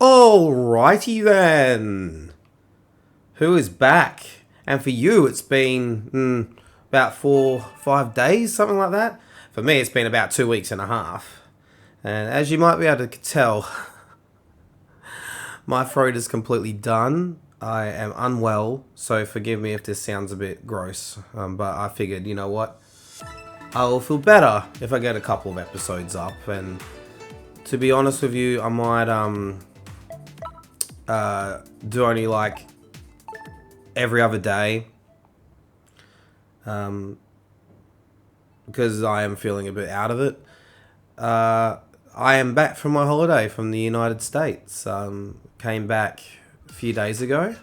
Alrighty then. Who is back? And for you, it's been about 4-5 days, something like that. For me, it's been about 2 weeks and a half. And as you might be able to tell, my throat is completely done. I am unwell, so forgive me if this sounds a bit gross. But I figured, you know what? I will feel better if I get a couple of episodes up. And to be honest with you, I might do only like every other day. Because I am feeling a bit out of it. I am back from my holiday from the United States. Came back a few days ago.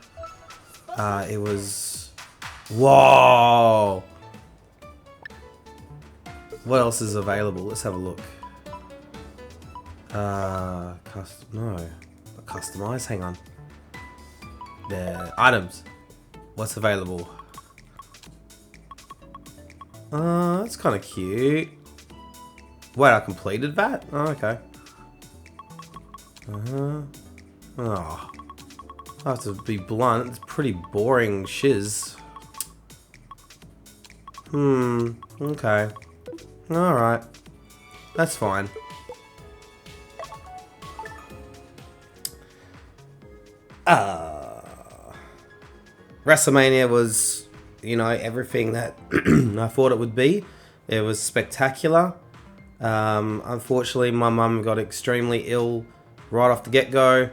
It was... Whoa! What else is available? Let's have a look. Customize, hang on. The items. What's available? That's kind of cute. Wait, I completed that? Oh, okay. Oh. I have to be blunt, it's pretty boring shiz. Okay. Alright. That's fine. Wrestlemania was, you know, everything that I thought it would be. It was spectacular. Unfortunately, my mum got extremely ill right off the get-go,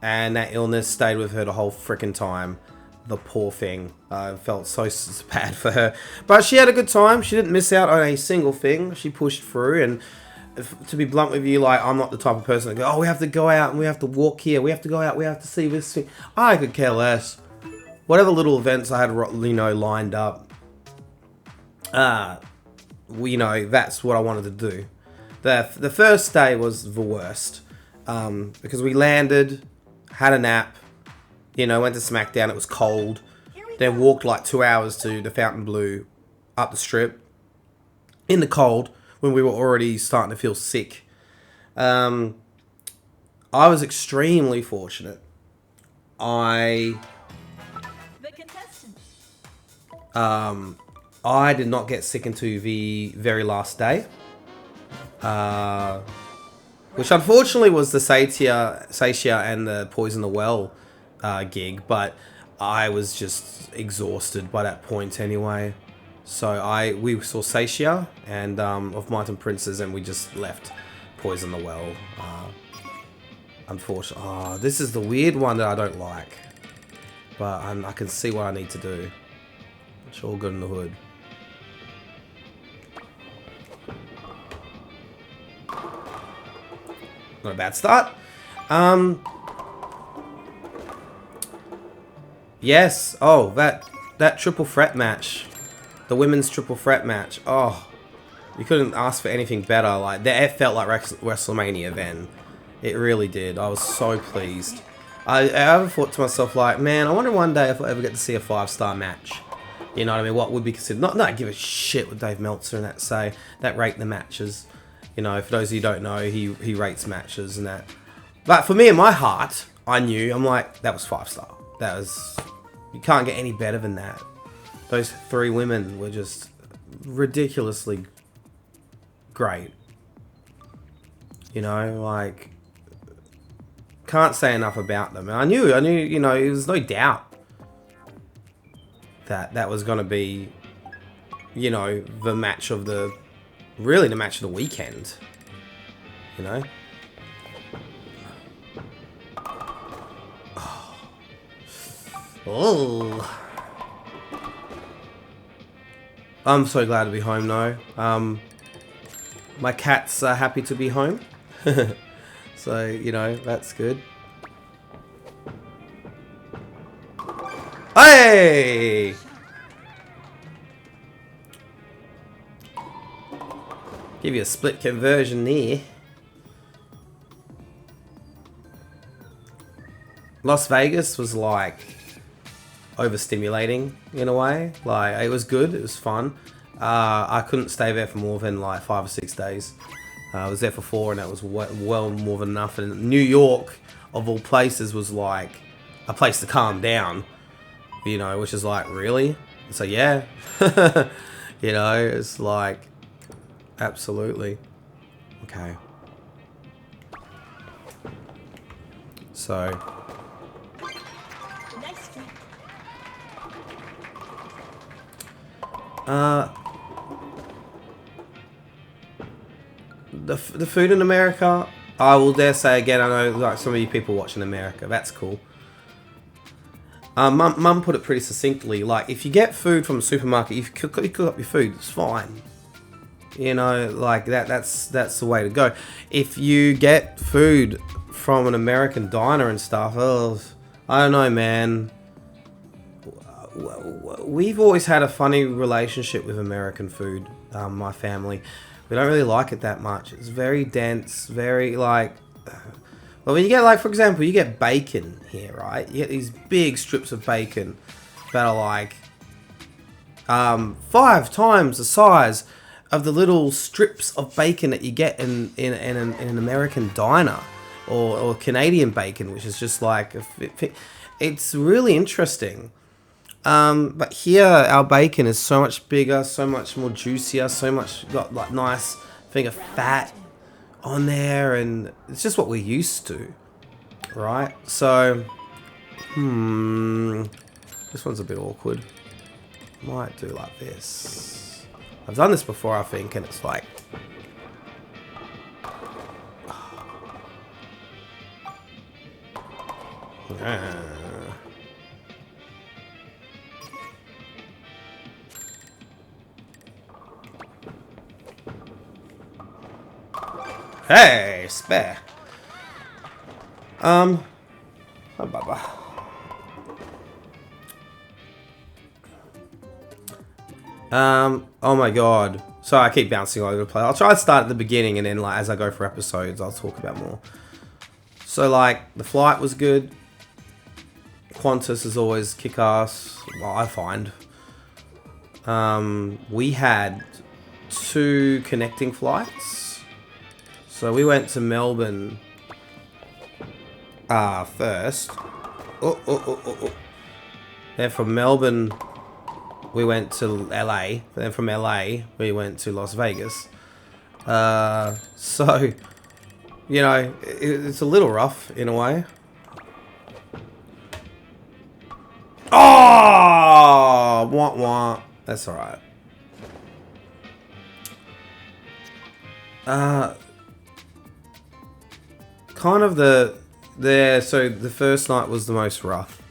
and that illness stayed with her the whole freaking time. The poor thing. I felt so bad for her. But she had a good time. She didn't miss out on a single thing. She pushed through, and to be blunt with you, like, I'm not the type of person to go, oh, we have to go out and we have to walk here. We have to go out. We have to see this thing. I could care less. Whatever little events I had, you know, lined up, you know, that's what I wanted to do. The first day was the worst, because we landed, had a nap, you know, went to SmackDown, it was cold, then walked like 2 hours to the Fountain Blue up the strip, in the cold, when we were already starting to feel sick. I was extremely fortunate. I did not get sick until the very last day, which unfortunately was the Satia and the Poison the Well gig, but I was just exhausted by that point anyway. So we saw Satia and of Might and Princes, and we just left Poison the Well. Unfortunately, this is the weird one that I don't like, but I can see what I need to do. It's all good in the hood. Not a bad start. Yes. Oh, that triple threat match, the women's triple threat match. Oh, you couldn't ask for anything better. Like, it felt like WrestleMania then. It really did. I was so pleased. I ever thought to myself, like, man, I wonder one day if I ever get to see a 5-star match. You know what I mean? What would be considered... Not give a shit what Dave Meltzer and that say. That rate the matches. You know, for those of you who don't know, he rates matches and that. But for me, in my heart, I knew. I'm like, that was 5-star. That was... You can't get any better than that. Those 3 women were just ridiculously great. You know, like... Can't say enough about them. I knew, you know, there was no doubt that was going to be, you know, the match of the... Really the match of the weekend. You know? Oh. I'm so glad to be home though. My cats are happy to be home. So, you know, that's good. Hey! Give you a split conversion there. Las Vegas was like overstimulating in a way. Like, it was good, it was fun. I couldn't stay there for more than like 5 or 6 days. I was there for 4 and that was well more than enough. And New York, of all places, was like a place to calm down, you know, which is like, really? So yeah, you know, it's like, absolutely. Okay. So. The food in America, I will dare say again, I know like some of you people watch in America, that's cool. Mum put it pretty succinctly, like if you get food from a supermarket, you cook up your food, it's fine. You know, like that's the way to go. If you get food from an American diner and stuff, oh, I don't know, man. We've always had a funny relationship with American food, my family. We don't really like it that much. It's very dense, very like... Well, when you get like, for example, you get bacon here, right? You get these big strips of bacon that are like 5 times the size of the little strips of bacon that you get in an American diner, or Canadian bacon, which is just like... It's really interesting. But here our bacon is so much bigger, so much more juicier, so much got like nice thing of fat on there, and it's just what we're used to, right? So, this one's a bit awkward. Might do like this. I've done this before, I think, and it's like, hey, spare. Oh, baba. Oh my god. So I keep bouncing all over the place. I'll try to start at the beginning, and then like as I go for episodes, I'll talk about more. So like the flight was good. Qantas is always kick-ass, well, I find. We had 2 connecting flights. So we went to Melbourne first. Then from Melbourne, we went to LA. Then from LA, we went to Las Vegas. So, you know, it's a little rough in a way. Oh, wah. That's alright. Kind of so the first night was the most rough.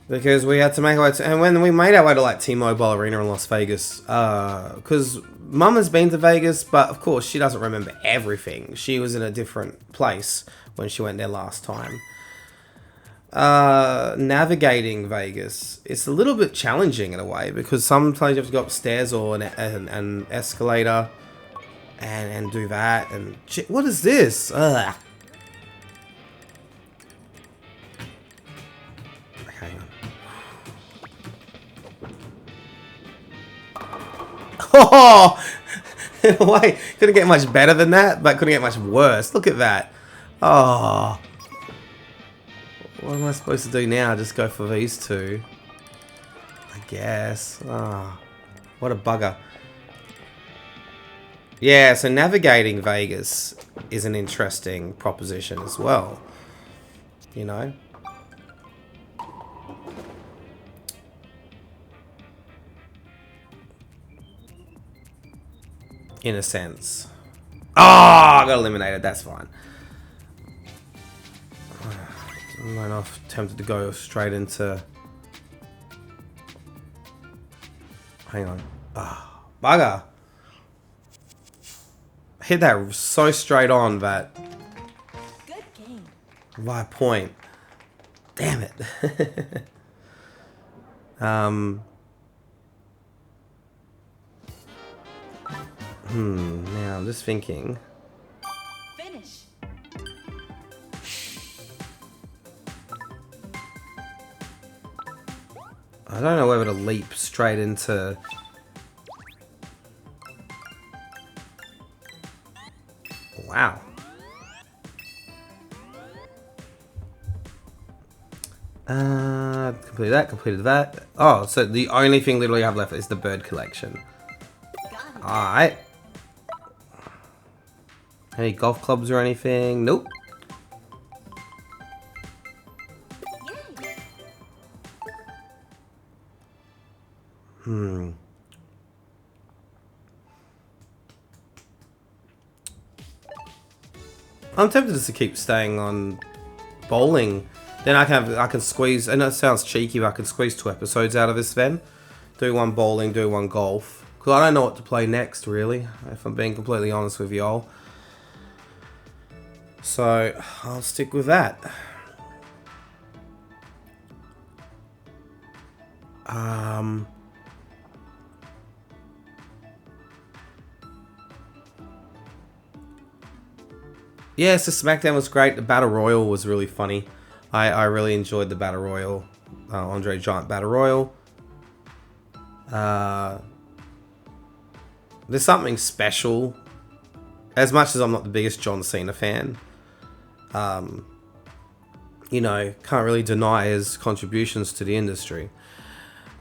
Because we had to make our way to, and when we made our way to like T-Mobile Arena in Las Vegas, because Mum has been to Vegas, but of course she doesn't remember everything. She was in a different place when she went there last time. Navigating Vegas, it's a little bit challenging in a way, because sometimes you have to go upstairs or an escalator and do that, and what is this? Ugh. Hang on. Oh! Wait, couldn't get much better than that, but couldn't get much worse. Look at that. Oh. What am I supposed to do now? Just go for these 2? I guess. Oh, what a bugger. Yeah, so navigating Vegas is an interesting proposition as well. You know? In a sense. Oh, I got eliminated. That's fine. I'm not tempted to go straight into... Hang on. Ah, oh, bugger. I hit that so straight on that... Good game. By a point. Damn it. Now I'm just thinking... Finish. I don't know whether to leap straight into... Completed that, completed that. Oh, so the only thing literally I have left is the bird collection. Alright. Any golf clubs or anything? Nope. I'm tempted just to keep staying on bowling. Then I can squeeze, and it sounds cheeky, but I can squeeze 2 episodes out of this then. Do 1 bowling, do 1 golf. Because I don't know what to play next, really, if I'm being completely honest with y'all. So, I'll stick with that. Yeah, so SmackDown was great. The Battle Royal was really funny. I really enjoyed the Battle Royal. Andre Giant Battle Royal. There's something special. As much as I'm not the biggest John Cena fan, you know, can't really deny his contributions to the industry.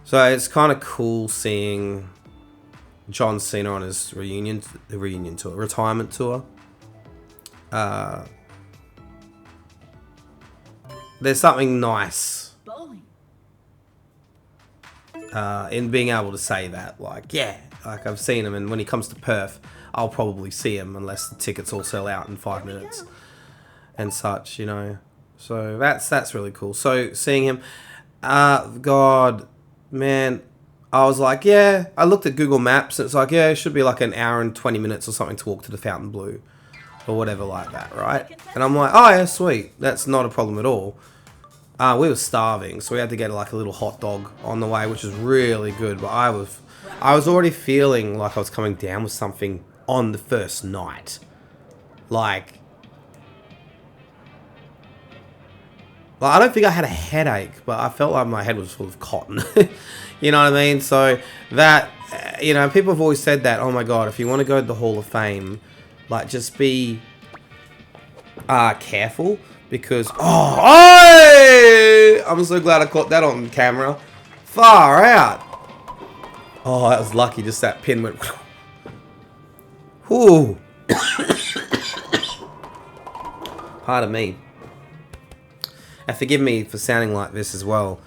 So it's kind of cool seeing John Cena on his retirement tour. There's something nice in being able to say that, like, yeah, like I've seen him, and when he comes to Perth, I'll probably see him unless the tickets all sell out in 5 minutes and such, you know. So that's really cool. So seeing him, God, man, I was like, yeah. I looked at Google Maps, and it's like, yeah, it should be like an hour and 20 minutes or something to walk to the Fontainebleau or whatever like that, right? And I'm like, oh yeah, sweet, that's not a problem at all. We were starving, so we had to get like a little hot dog on the way, which was really good. But I was already feeling like I was coming down with something on the first night. Like I don't think I had a headache, but I felt like my head was full of cotton. You know what I mean? So that, you know, people have always said that, oh my God, if you want to go to the Hall of Fame, like, just be careful. Because, I'm so glad I caught that on camera. Far out. Oh, that was lucky. Just that pin went. Whoo. Pardon me. And forgive me for sounding like this as well.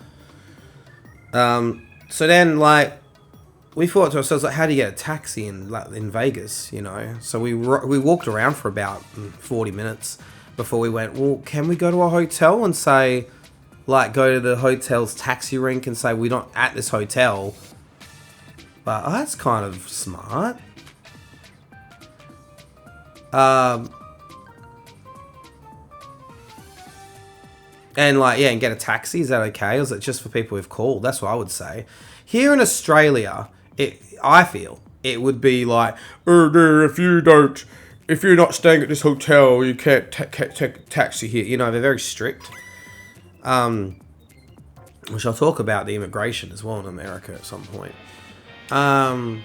So then, like, we thought to ourselves, like, how do you get a taxi in Vegas, you know? So we walked around for about 40 minutes before we went, well, can we go to a hotel and say, like, go to the hotel's taxi rank and say, we're not at this hotel. But that's kind of smart. And, like, yeah, and get a taxi. Is that okay? Or is it just for people who've called? That's what I would say. Here in Australia, I feel it would be like, if you're not staying at this hotel, you can't take a taxi here. You know, they're very strict. Which I'll talk about the immigration as well in America at some point. So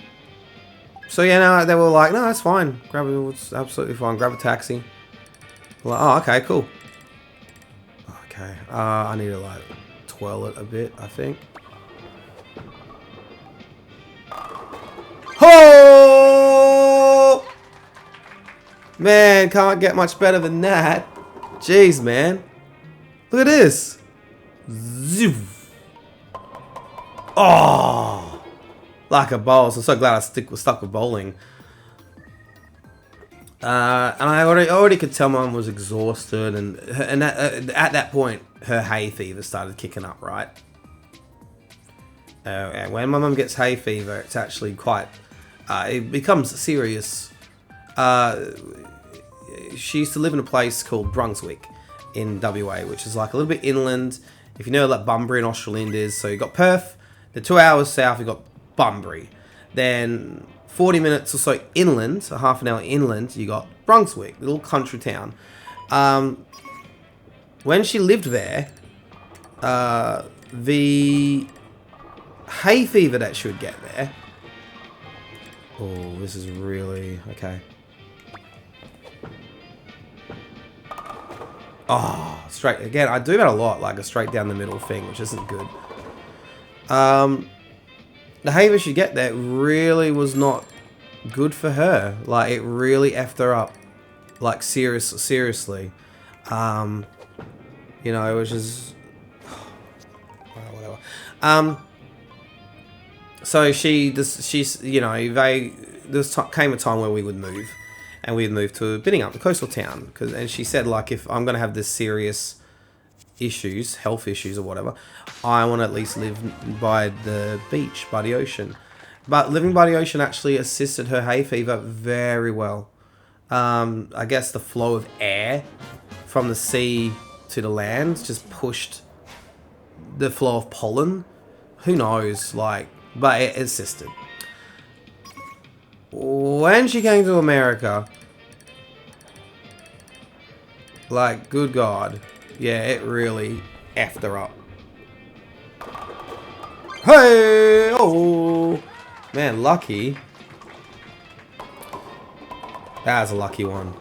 yeah, no, they were like, no, that's fine. It's absolutely fine. Grab a taxi. We're like, oh, okay, cool. Okay, I need to like twirl it a bit, I think. Oh! Man, can't get much better than that. Jeez, man. Look at this. Zoom. Oh! Like a bowl. So I'm so glad I stuck with bowling. And I already could tell Mum was exhausted, and at that point, her hay fever started kicking up, right? And when my mum gets hay fever, it's actually quite... it becomes serious. She used to live in a place called Brunswick in WA, which is like a little bit inland. If you know like Bunbury and Australand is, so you got Perth, the 2 hours south you got Bunbury. Then 40 minutes or so inland, so half an hour inland, you got Brunswick, a little country town. When she lived there, the hay fever that she would get there... Oh, this is really... Okay. Oh, straight again. I do that a lot, like a straight down the middle thing, which isn't good. The behavior she get there really was not good for her. Like, it really effed her up. Like, seriously. You know, which is... whatever. So she's, you know, came a time where we would move. And we'd move to Biddingup, the coastal town. And she said, like, if I'm going to have this serious issues, health issues or whatever, I want to at least live by the beach, by the ocean. But living by the ocean actually assisted her hay fever very well. I guess the flow of air from the sea to the land just pushed the flow of pollen. Who knows, like, but it assisted. When she came to America, like, good God, yeah, it really effed her up. Hey, oh, man, lucky. That was a lucky one.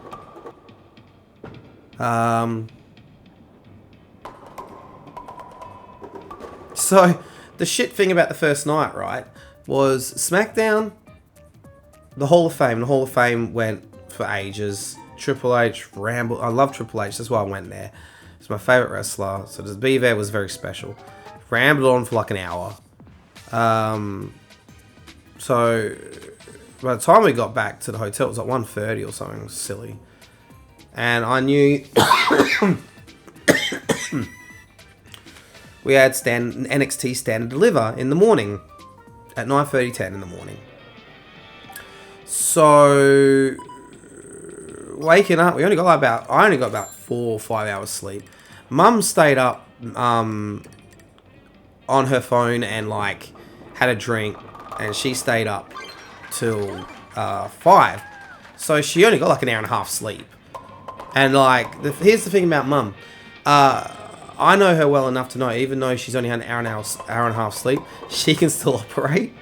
So, the shit thing about the first night, right, was SmackDown, the Hall of Fame. The Hall of Fame went for ages. Triple H, Ramble. I love Triple H, that's why I went there. He's my favourite wrestler, so to be there was very special. Rambled on for like an hour. So, by the time we got back to the hotel, it was like 1:30 or something silly. And I knew we had NXT Stand and Deliver in the morning at 9:30, 10 in the morning. So, waking up, I only got about 4 or 5 hours sleep. Mum stayed up on her phone and like had a drink, and she stayed up till 5. So she only got like an hour and a half sleep. And like, here's the thing about Mum. I know her well enough to know, even though she's only had an hour and a half sleep, she can still operate.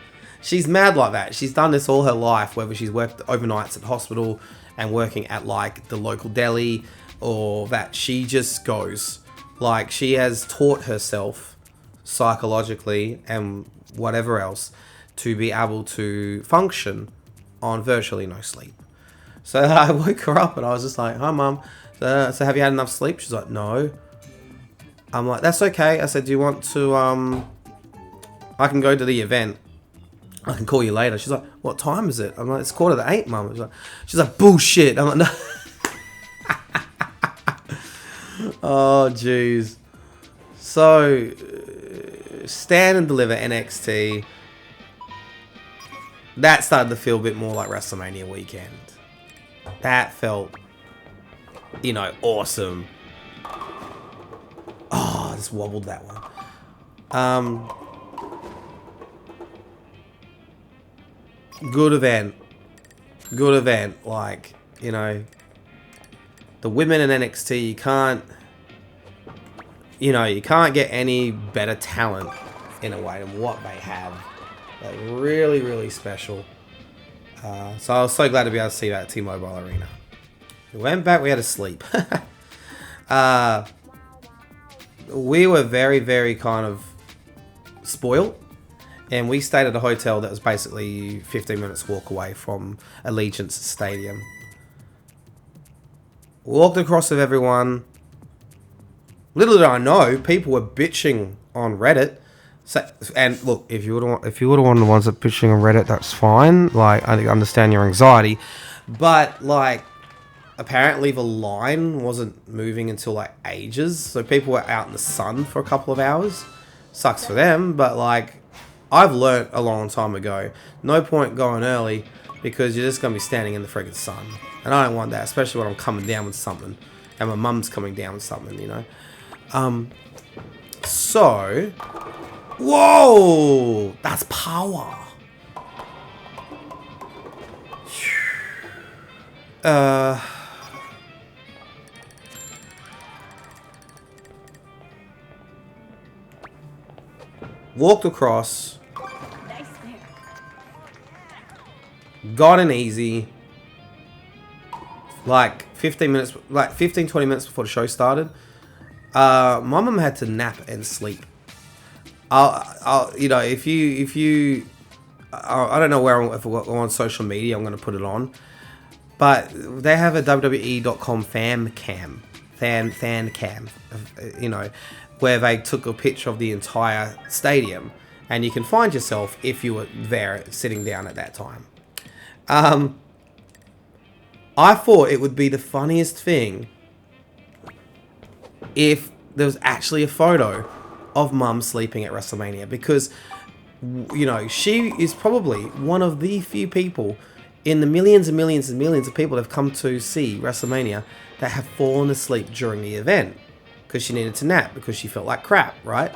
She's mad like that. She's done this all her life, whether she's worked overnights at the hospital and working at like the local deli, or that she just goes. Like, she has taught herself psychologically and whatever else to be able to function on virtually no sleep. So I woke her up and I was just like, "Hi, Mum. So have you had enough sleep?" She's like, "No." I'm like, "That's okay." I said, "Do you want to, I can go to the event. I can call you later." She's like, "What time is it?" I'm like, "It's 7:45, Mum." She's like, "Bullshit." I'm like, "No." Oh, jeez. So, Stand and Deliver NXT. That started to feel a bit more like Wrestlemania weekend. That felt, you know, awesome. Oh, I just wobbled that one. Good event. Good event. Like, you know, the women in NXT, you can't get any better talent in a way than what they have. Like, really, really special. So I was so glad to be able to see that at T-Mobile Arena. We went back, we had to sleep. We were very, very kind of spoiled. And we stayed at a hotel that was basically 15 minutes walk away from Allegiance Stadium. Walked across with everyone. Little did I know, people were bitching on Reddit. So, and look, if you would have one of the ones that bitching on Reddit, that's fine. Like, I understand your anxiety, but like, apparently the line wasn't moving until like ages. So people were out in the sun for a couple of hours. Sucks for them, but like, I've learnt a long time ago, no point going early because you're just gonna be standing in the friggin' sun, and I don't want that, especially when I'm coming down with something, and my mum's coming down with something, you know. So, whoa, that's power. Walked across, got in easy, like 15 minutes, like 15, 20 minutes before the show started, my mum had to nap and sleep. You know, if you, I don't know where if we're on social media, I'm going to put it on, but they have a WWE.com fan cam, you know, where they took a picture of the entire stadium, and you can find yourself if you were there sitting down at that time. I thought it would be the funniest thing if there was actually a photo of Mum sleeping at WrestleMania, because, you know, she is probably one of the few people in the millions and millions and millions of people that have come to see WrestleMania that have fallen asleep during the event because she needed to nap because she felt like crap, right?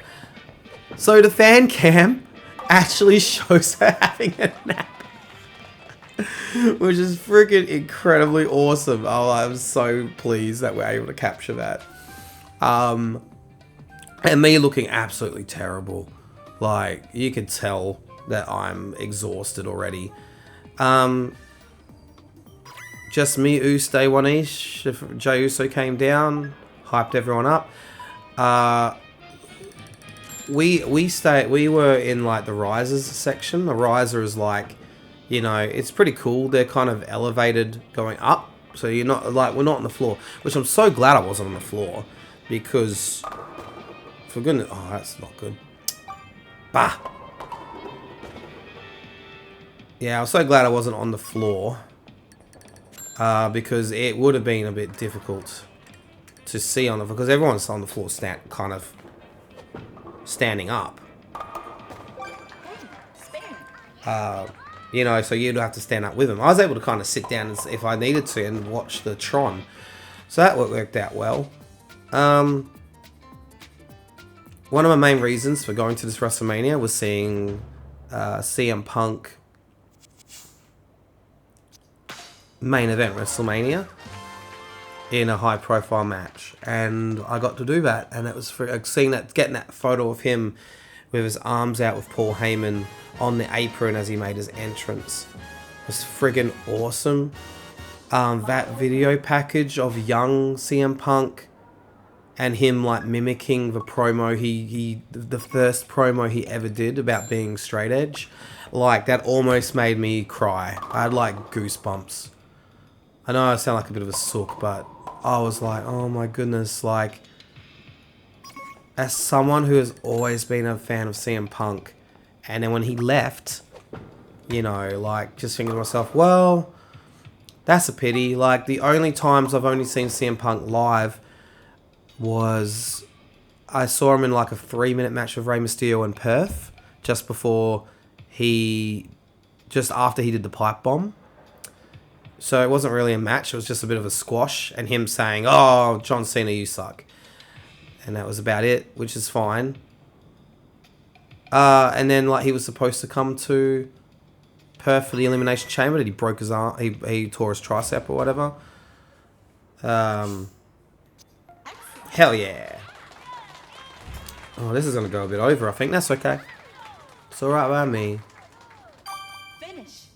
So the fan cam actually shows her having a nap, which is freaking incredibly awesome. Oh, I'm so pleased that we're able to capture that. And me looking absolutely terrible. Like, you could tell that I'm exhausted already. Just me, Uste, One-ish. Jey Uso came down, hyped everyone up. We were in like the risers section. The riser is like, you know, it's pretty cool. They're kind of elevated going up, so you're not like, we're not on the floor, which I'm so glad I wasn't on the floor, because for goodness, oh, that's not good. Bah. Yeah, I was so glad I wasn't on the floor, because it would have been a bit difficult to see on the, because everyone's on the floor kind of standing up. You know, so you'd have to stand up with them. I was able to kind of sit down if I needed to and watch the Tron, so that worked out well. One of my main reasons for going to this WrestleMania was seeing CM Punk main event WrestleMania in a high profile match, and I got to do that, and it was seeing that, getting that photo of him with his arms out with Paul Heyman on the apron as he made his entrance was friggin' awesome. That video package of young CM Punk and him like mimicking the promo the first promo he ever did about being straight edge, like that almost made me cry. I had like goosebumps. I know I sound like a bit of a sook, but I was like, oh my goodness, like, as someone who has always been a fan of CM Punk, and then when he left, you know, like, just thinking to myself, well, that's a pity. Like, the only times I've only seen CM Punk live was I saw him in like a 3-minute match with Rey Mysterio in Perth, just after he did the pipe bomb. So it wasn't really a match, it was just a bit of a squash, and him saying, oh, John Cena, you suck. And that was about it, which is fine. And then like he was supposed to come to Perth for the Elimination Chamber, that he broke his arm, he tore his tricep or whatever. Hell yeah. Oh, this is going to go a bit over. I think that's okay. It's alright by me. Finish.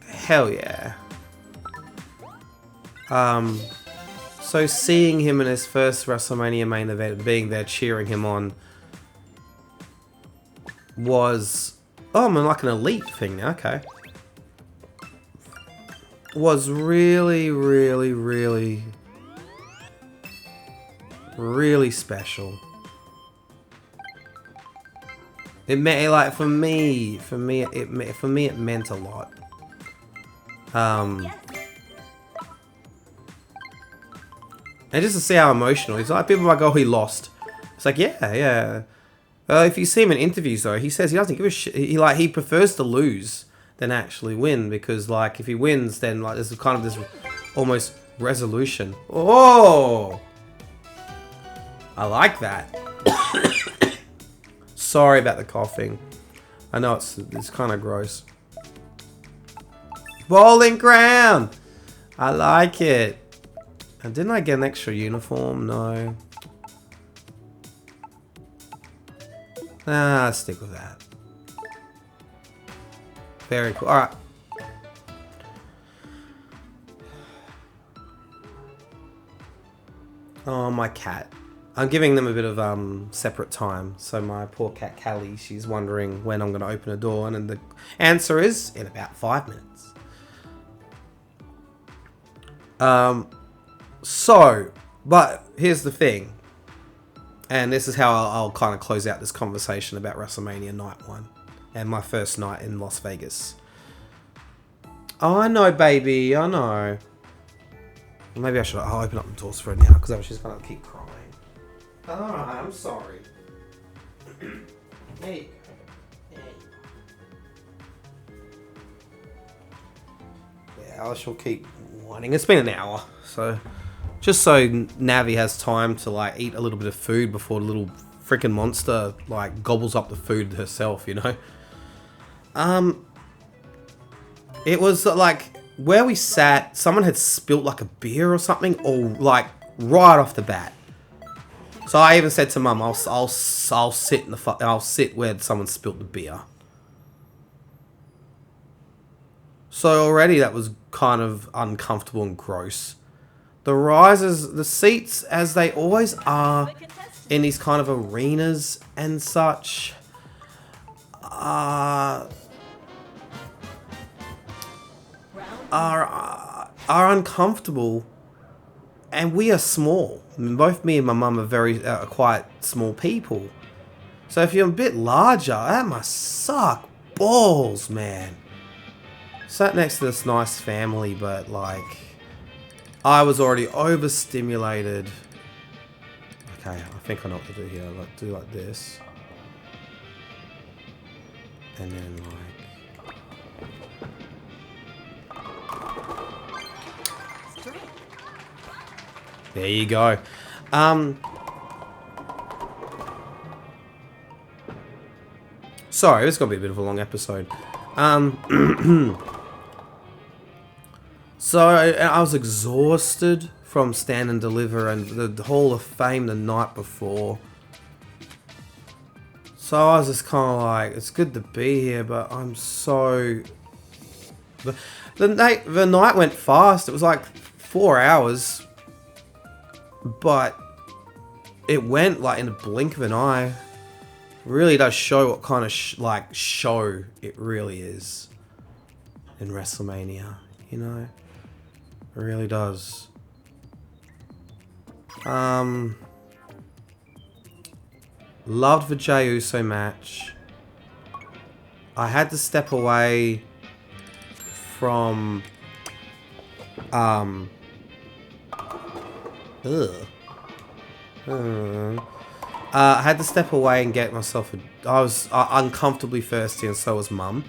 Hell yeah. So seeing him in his first WrestleMania main event, being there cheering him on, was... Oh, I'm like an elite thing now, okay. Was really, really, really, really special. It meant, like, for me, it meant a lot. And just to see how emotional he's like, people are like, oh, he lost. It's like, yeah. If you see him in interviews though, he says he doesn't give a shit. He prefers to lose than actually win, because like if he wins, then like there's kind of this almost resolution. Oh, I like that. Sorry about the coughing. I know it's kind of gross. Bowling ground. I like it. And didn't I get an extra uniform? No. I'll stick with that. Very cool. Alright. Oh, my cat. I'm giving them a bit of separate time. So my poor cat Callie, she's wondering when I'm going to open a door, and the answer is in about 5 minutes. But here's the thing, and this is how I'll kind of close out this conversation about WrestleMania Night 1 and my first night in Las Vegas. Oh, I know, baby, I know. Maybe I'll open up the doors for her now, because she's going to keep crying. Alright, I'm sorry. There you go. Yeah, she'll keep whining. It's been an hour, so just so Navi has time to like eat a little bit of food before the little freaking monster like gobbles up the food herself, you know. It was like where we sat, someone had spilt like a beer or something, or like right off the bat. So I even said to Mum, I'll sit in the I'll sit where someone spilt the beer. So already that was kind of uncomfortable and gross. The risers, the seats, as they always are in these kind of arenas and such, are uncomfortable, and we are small. Both me and my mum are very quite small people. So if you're a bit larger, that must suck balls, man. Sat next to this nice family, but like I was already overstimulated. Okay, I think I know what to do here. Like do like this, and then like there you go. Sorry, it's gonna be a bit of a long episode. So I was exhausted from Stand and Deliver and the Hall of Fame the night before. So I was just kind of like, it's good to be here, but I'm so... The night went fast. It was like 4 hours. But it went like in the blink of an eye. It really does show what kind of show it really is in WrestleMania, you know? It really does. Loved the Jey Uso match. I had to step away from I had to step away and get myself I was uncomfortably thirsty, and so was Mum.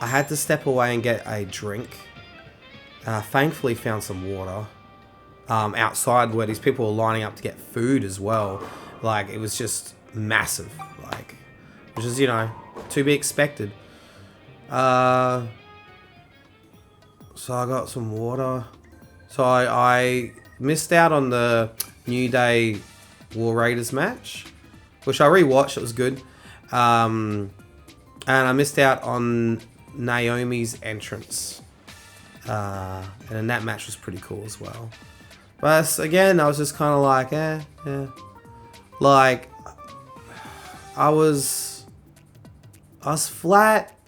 I had to step away and get a drink. Thankfully found some water outside where these people were lining up to get food as well. Like, it was just massive, like, which is, you know, to be expected. So I got some water. So I missed out on the New Day War Raiders match, which I rewatched. It was good. And I missed out on Naomi's entrance. And that match was pretty cool as well. But again, I was just kind of like, yeah. Like, I was flat.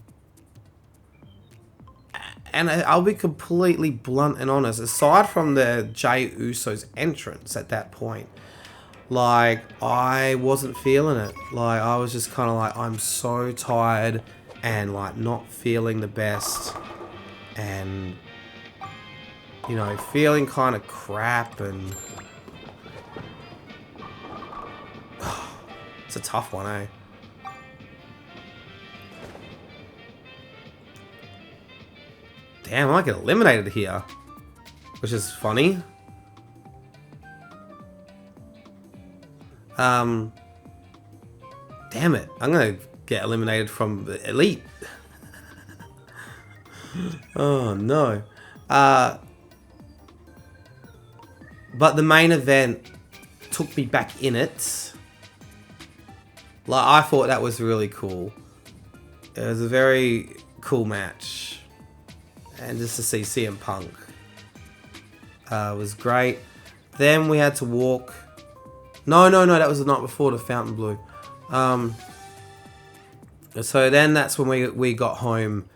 And I'll be completely blunt and honest. Aside from the Jey Uso's entrance at that point, like, I wasn't feeling it. Like, I was just kind of like, I'm so tired and, like, not feeling the best. And, you know, feeling kind of crap, and it's a tough one, eh? Damn, I might get eliminated here, which is funny. Damn it, I'm gonna get eliminated from the Elite. Oh no. But the main event took me back in it. Like, I thought that was really cool. It was a very cool match. And just to see CM Punk was great. Then we had to walk. No, that was the night before the Fontainebleau. So then that's when we got home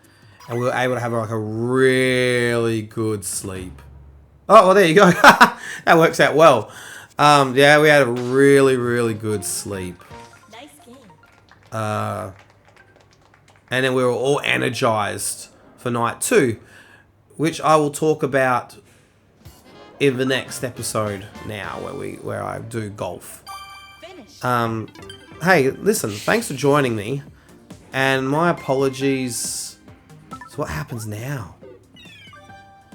and we were able to have like a really good sleep. Oh, well, there you go. That works out well. Yeah, we had a really, really good sleep. Nice game. And then we were all energized for night 2, which I will talk about in the next episode now, where I do golf. Finish. Hey, listen, thanks for joining me, and my apologies. So what happens now?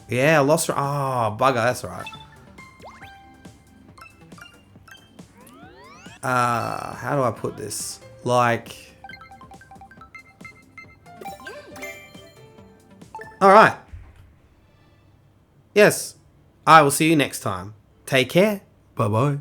Yeah, I lost. Oh, bugger, that's alright. How do I put this? Like, alright. Yes, I will see you next time. Take care. Bye bye.